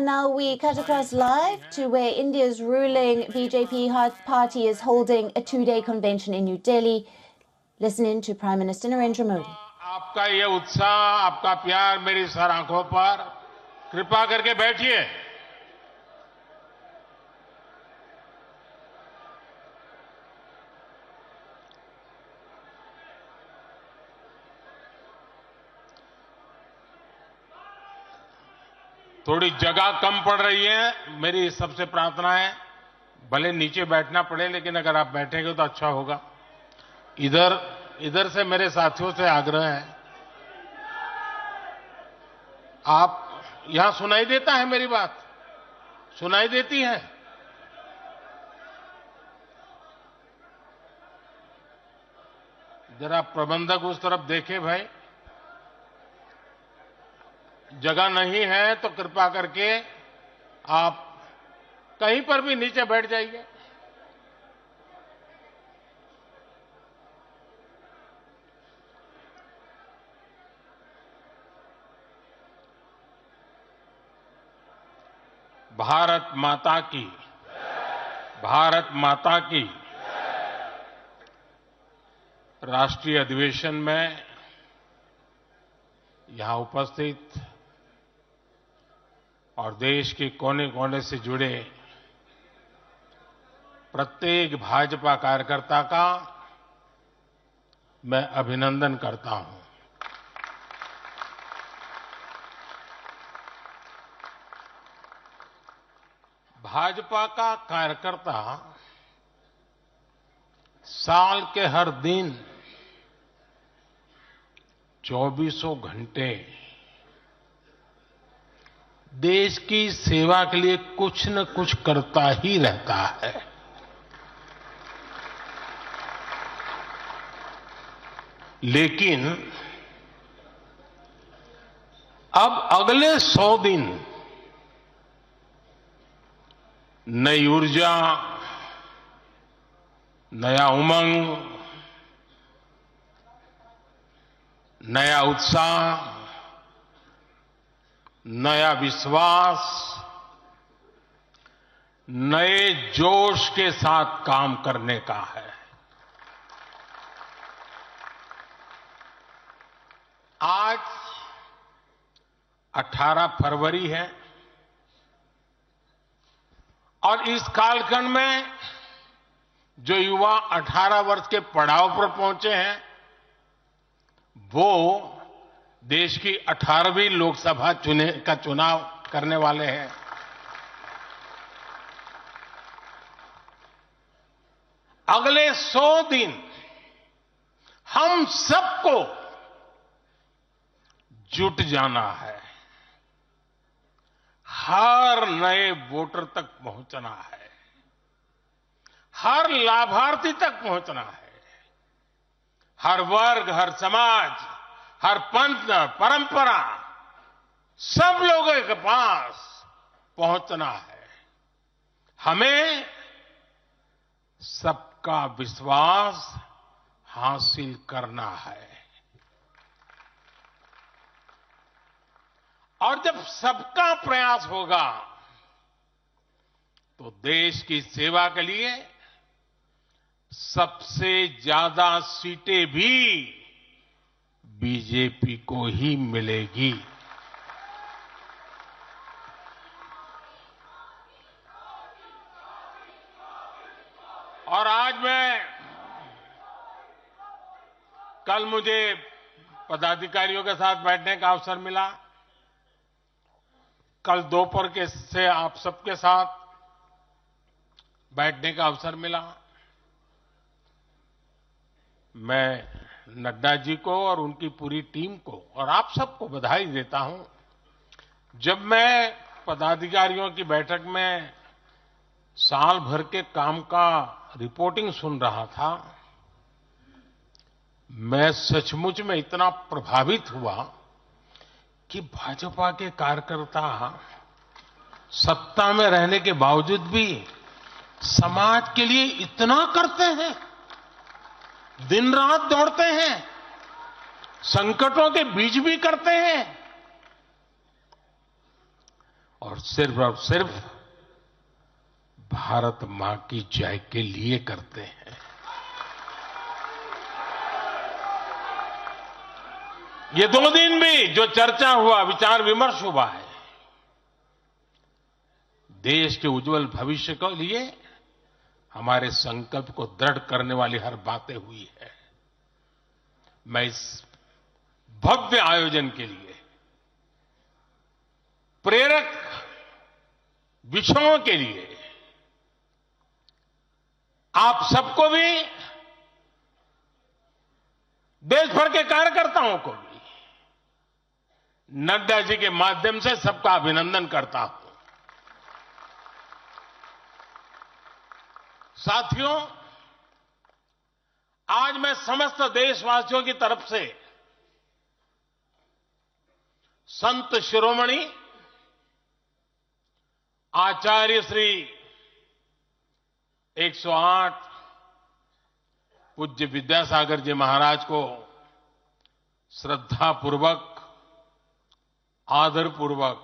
now we cut across live to where India's ruling BJP party is holding a two-day convention in New Delhi. Listen in to Prime Minister Narendra Modi. आपका ये उत्साह, आपका प्यार मेरी sir आंखों पर, कृपा करके बैठिए। थोड़ी जगह कम पड़ रही है, मेरी सबसे प्रार्थना है भले नीचे बैठना पड़े लेकिन अगर आप बैठेंगे तो अच्छा होगा। इधर से मेरे साथियों से आग्रह है, आप यहां सुनाई देता है मेरी बात? सुनाई देती है? जरा प्रबंधक उस तरफ देखें भाई, जगह नहीं है तो कृपा करके आप कहीं पर भी नीचे बैठ जाइए। भारत माता की, भारत माता की। राष्ट्रीय अधिवेशन में यहां उपस्थित और देश के कोने कोने से जुड़े प्रत्येक भाजपा कार्यकर्ता का मैं अभिनंदन करता हूं। भाजपा का कार्यकर्ता साल के हर दिन 24 घंटे देश की सेवा के लिए कुछ न कुछ करता ही रहता है। लेकिन अब अगले 100 दिन नई ऊर्जा, नया उमंग, नया उत्साह, नया विश्वास, नए जोश के साथ काम करने का है। आज 18 फरवरी है और इस कालखंड में जो युवा 18 वर्ष के पड़ाव पर पहुंचे हैं वो देश की 18वीं लोकसभा का चुनाव करने वाले हैं। अगले 100 दिन हम सबको जुट जाना है, हर नए वोटर तक पहुंचना है, हर लाभार्थी तक पहुंचना है, हर वर्ग, हर समाज, हर पंथ, परंपरा, सब लोगों के पास पहुंचना है। हमें सबका विश्वास हासिल करना है और जब सबका प्रयास होगा तो देश की सेवा के लिए सबसे ज्यादा सीटें भी बीजेपी को ही मिलेगी। और आज कल मुझे पदाधिकारियों के साथ बैठने का अवसर मिला। कल दोपहर से आप सबके साथ बैठने का अवसर मिला। मैं नड्डा जी को और उनकी पूरी टीम को और आप सबको बधाई देता हूं। जब मैं पदाधिकारियों की बैठक में साल भर के काम का रिपोर्टिंग सुन रहा था, मैं सचमुच में इतना प्रभावित हुआ कि भाजपा के कार्यकर्ता सत्ता में रहने के बावजूद भी समाज के लिए इतना करते हैं, दिन रात दौड़ते हैं, संकटों के बीच भी करते हैं और सिर्फ भारत मां की जय के लिए करते हैं। ये 2 दिन भी जो चर्चा हुआ, विचार विमर्श हुआ है, देश के उज्जवल भविष्य के लिए हमारे संकल्प को दृढ़ करने वाली हर बातें हुई है। मैं इस भव्य आयोजन के लिए प्रेरक विषयों के लिए आप सबको भी, देश भर के कार्यकर्ताओं को भी नड्डा जी के माध्यम से सबका अभिनंदन करता हूं। साथियों, आज मैं समस्त देशवासियों की तरफ से संत शिरोमणि आचार्य श्री 108 पूज्य विद्यासागर जी महाराज को श्रद्धापूर्वक, आदरपूर्वक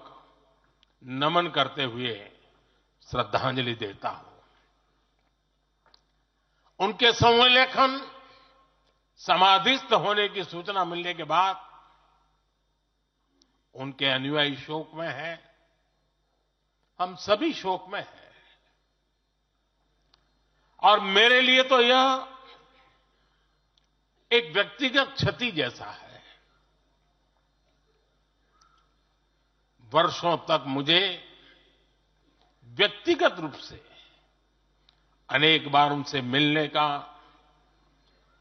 नमन करते हुए श्रद्धांजलि देता हूं। उनके संलेखन समाधिस्थ होने की सूचना मिलने के बाद उनके अनुयायी शोक में हैं, हम सभी शोक में हैं। और मेरे लिए तो यह एक व्यक्तिगत क्षति जैसा है। वर्षों तक मुझे व्यक्तिगत रूप से अनेक बार उनसे मिलने का,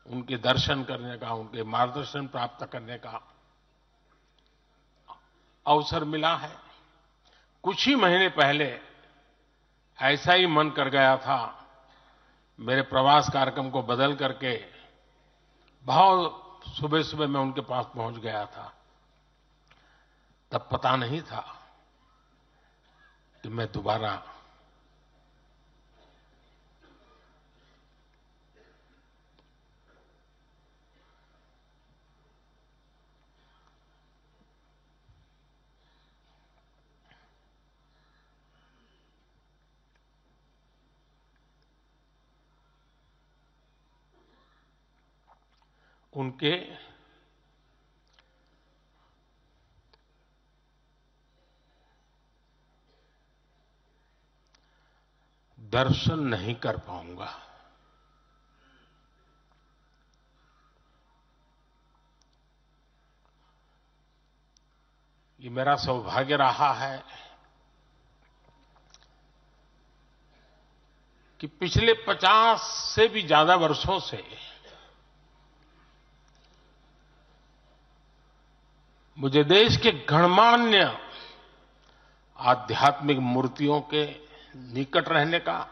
उनके दर्शन करने का, उनके मार्गदर्शन प्राप्त करने का अवसर मिला है। कुछ ही महीने पहले ऐसा ही मन कर गया था, मेरे प्रवास कार्यक्रम को बदल करके बहुत सुबह सुबह मैं उनके पास पहुंच गया था। तब पता नहीं था कि मैं दोबारा उनके दर्शन नहीं कर पाऊंगा। ये मेरा सौभाग्य रहा है कि पिछले 50 से भी ज्यादा वर्षों से मुझे देश के गणमान्य आध्यात्मिक मूर्तियों के निकट रहने का,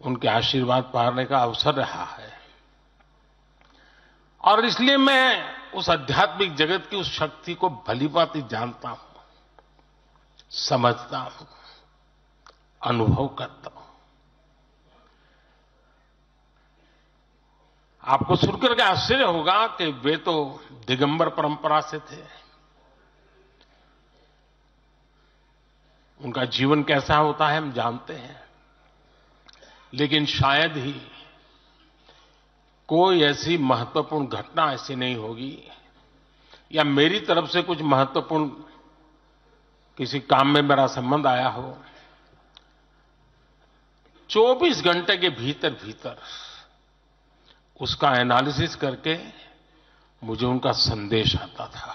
उनके आशीर्वाद पाने का अवसर रहा है। और इसलिए मैं उस आध्यात्मिक जगत की उस शक्ति को भलीभांति जानता हूं, समझता हूं, अनुभव करता हूं। आपको सुनकर के आश्चर्य होगा कि वे तो दिगंबर परंपरा से थे। उनका जीवन कैसा होता है हम जानते हैं, लेकिन शायद ही कोई ऐसी महत्वपूर्ण घटना ऐसी नहीं होगी या मेरी तरफ से कुछ महत्वपूर्ण किसी काम में मेरा संबंध आया हो, 24 घंटे के भीतर भीतर उसका एनालिसिस करके मुझे उनका संदेश आता था।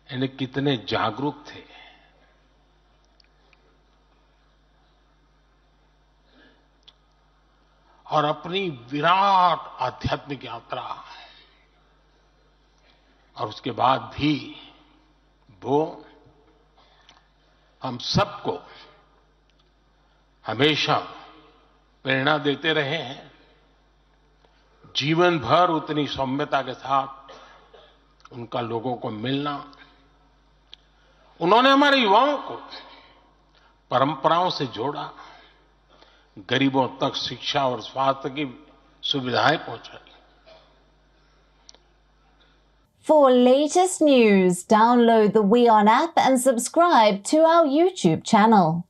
यानी कितने जागरूक थे। और अपनी विराट आध्यात्मिक यात्रा और उसके बाद भी वो हम सबको हमेशा प्रेरणा देते रहे हैं। जीवन भर उतनी सौम्यता के साथ उनका लोगों को मिलना, उन्होंने हमारे युवाओं को परंपराओं से जोड़ा, गरीबों तक शिक्षा और स्वास्थ्य की सुविधाएं पहुंचाई। For latest news, download the WeOn app and subscribe to our YouTube channel.